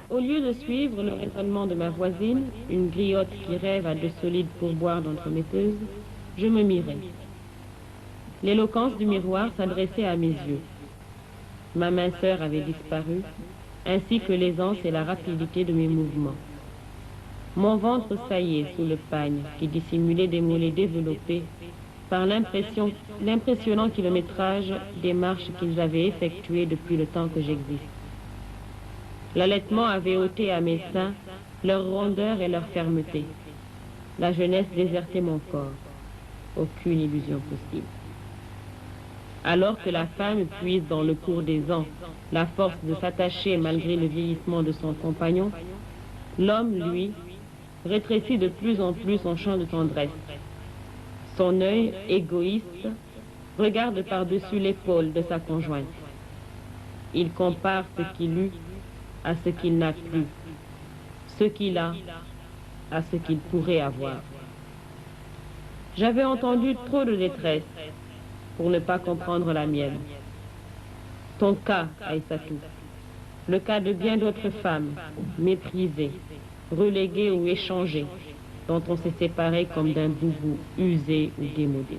Au lieu de suivre le raisonnement de ma voisine, une griotte qui rêve à de solides pourboires d'entremetteuse, je me mirais. L'éloquence du miroir s'adressait à mes yeux. Ma minceur avait disparu, ainsi que l'aisance et la rapidité de mes mouvements. Mon ventre saillait sous le pagne qui dissimulait des mollets développés par l'impressionnant kilométrage des marches qu'ils avaient effectuées depuis le temps que j'existe. L'allaitement avait ôté à mes seins leur rondeur et leur fermeté. La jeunesse désertait mon corps. Aucune illusion possible. Alors que la femme puise dans le cours des ans la force de s'attacher malgré le vieillissement de son compagnon, l'homme, lui, rétrécit de plus en plus son champ de tendresse. Son œil, égoïste, regarde par-dessus l'épaule de sa conjointe. Il compare ce qu'il eut à ce qu'il n'a plus, ce qu'il a à ce qu'il pourrait avoir. J'avais entendu trop de détresse pour ne pas comprendre la mienne. Ton cas, Aïssatou, le cas de bien d'autres femmes, méprisées, reléguées ou échangées, dont on s'est séparé comme d'un boubou usé ou démodé.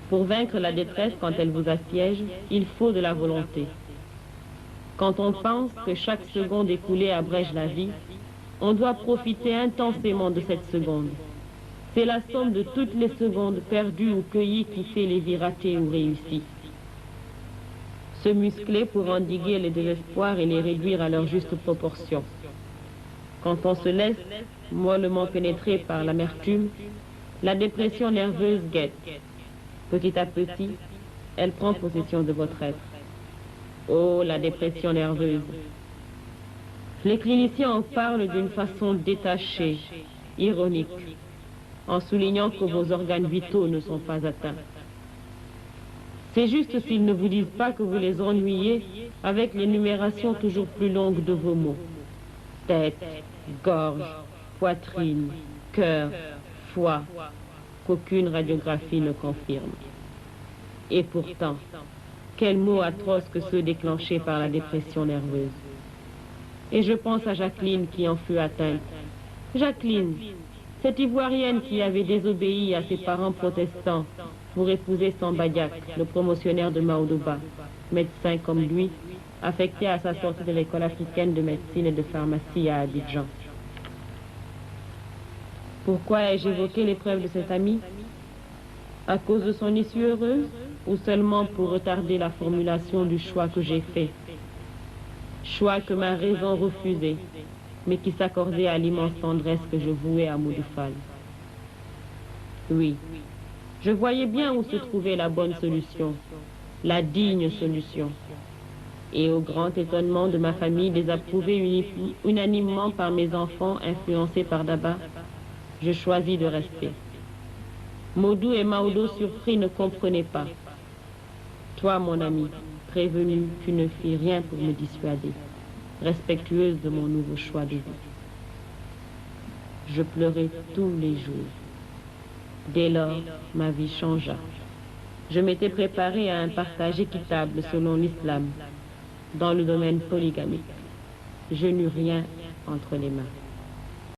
Pour vaincre la détresse quand elle vous assiège, il faut de la volonté. Quand on pense que chaque seconde écoulée abrège la vie, on doit profiter intensément de cette seconde. C'est la somme de toutes les secondes perdues ou cueillies qui fait les vies ratées ou réussies. Se muscler pour endiguer les désespoirs et les réduire à leur juste proportion. Quand on se laisse mollement pénétrer par l'amertume, la dépression nerveuse guette. Petit à petit, elle prend possession de votre être. Oh, la dépression nerveuse. Les cliniciens en parlent d'une façon détachée, ironique, en soulignant que vos organes vitaux ne sont pas atteints. C'est juste s'ils ne vous disent pas que vous les ennuyez avec l'énumération toujours plus longue de vos mots. Tête, gorge, poitrine, cœur, foie, qu'aucune radiographie ne confirme. Et pourtant, quels mots atroces que ceux déclenchés par la dépression nerveuse. Et je pense à Jacqueline qui en fut atteinte. Jacqueline, cette Ivoirienne qui avait désobéi à ses parents protestants pour épouser Sambadiak, le promotionnaire de Maodoba, médecin comme lui, affecté à sa sortie de l'école africaine de médecine et de pharmacie à Abidjan. Pourquoi ai-je évoqué l'épreuve de cet ami? À cause de son issue heureuse ou seulement pour retarder la formulation du choix que j'ai fait? Choix que ma raison refusait, mais qui s'accordait à l'immense tendresse que je vouais à Moudoufal. Oui, je voyais bien où se trouvait la bonne solution, la digne solution. Et au grand étonnement de ma famille désapprouvée unanimement par mes enfants influencés par Daba, je choisis de rester. Modou et Maodo surpris ne comprenaient pas. Toi, mon ami, prévenu, tu ne fis rien pour me dissuader, respectueuse de mon nouveau choix de vie. Je pleurais tous les jours. Dès lors, ma vie changea. Je m'étais préparée à un partage équitable selon l'islam, dans le domaine polygamique. Je n'eus rien entre les mains.